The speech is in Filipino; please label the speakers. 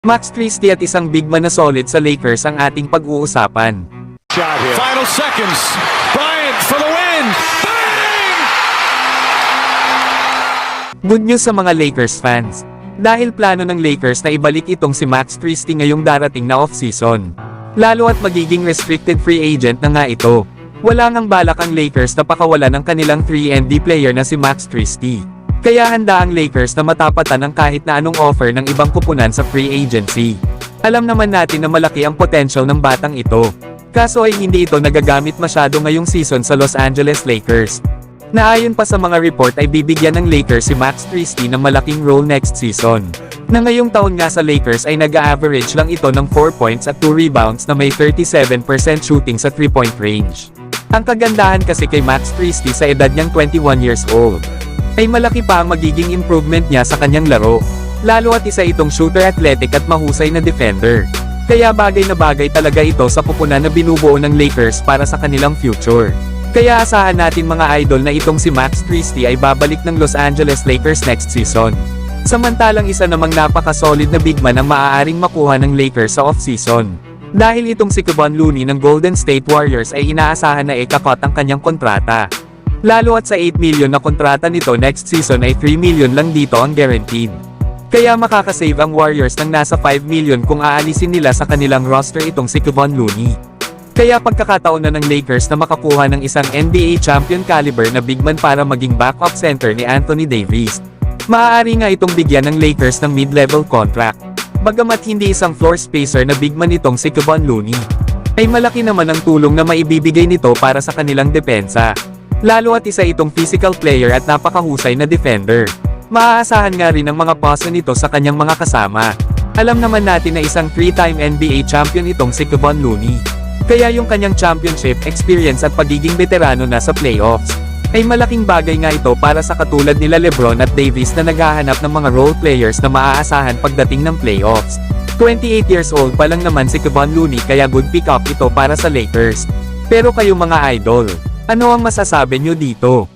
Speaker 1: Max Christie at isang big man na solid sa Lakers ang ating pag-uusapan.
Speaker 2: Final seconds. Bryant for the win. Bang!
Speaker 1: Good news sa mga Lakers fans. Dahil plano ng Lakers na ibalik itong si Max Christie ngayong darating na off-season. Lalo at magiging restricted free agent na nga ito. Wala ngang balak ang Lakers na pakawalan ng kanilang 3&D player na si Max Christie. Kaya handa ang Lakers na matapatan ng kahit na anong offer ng ibang kupunan sa free agency. Alam naman natin na malaki ang potential ng batang ito. Kaso ay hindi ito nagagamit masyado ngayong season sa Los Angeles Lakers. Naayon pa sa mga report ay bibigyan ng Lakers si Max Christie ng malaking role next season. Na ngayong taon nga sa Lakers ay nag-average lang ito ng 4 points at 2 rebounds na may 37% shooting sa 3-point range. Ang kagandahan kasi kay Max Christie sa edad niyang 21 years old, ay malaki pa ang magiging improvement niya sa kanyang laro. Lalo at isa itong shooter, athletic at mahusay na defender. Kaya bagay na bagay talaga ito sa pupunan na binubuo ng Lakers para sa kanilang future. Kaya asahan natin mga idol na itong si Max Christie ay babalik ng Los Angeles Lakers next season. Samantalang isa namang napaka-solid na big man ang maaaring makuha ng Lakers sa off-season. Dahil itong si Kevon Looney ng Golden State Warriors ay inaasahan na ikakot ang kanyang kontrata. Lalo at sa 8 million na kontrata nito next season ay 3 million lang dito ang guaranteed. Kaya makakasave ang Warriors ng nasa 5 million kung aalisin nila sa kanilang roster itong si Kevon Looney. Kaya pagkakataon na ng Lakers na makakuha ng isang NBA champion caliber na big man para maging backup center ni Anthony Davis. Maaari nga itong bigyan ng Lakers ng mid-level contract. Bagamat hindi isang floor spacer na big man itong si Kevon Looney, ay malaki naman ang tulong na maibibigay nito para sa kanilang depensa. Lalo at isa itong physical player at napakahusay na defender. Maaasahan nga rin ang mga pasa nito sa kanyang mga kasama. Alam naman natin na isang 3-time NBA champion itong si Kevon Looney. Kaya yung kanyang championship experience at pagiging veterano na sa playoffs, ay malaking bagay nga ito para sa katulad nila LeBron at Davis na naghahanap ng mga role players na maaasahan pagdating ng playoffs. 28 years old pa lang naman si Kevon Looney kaya good pick up ito para sa Lakers. Pero kayo mga idol, ano ang masasabi nyo dito?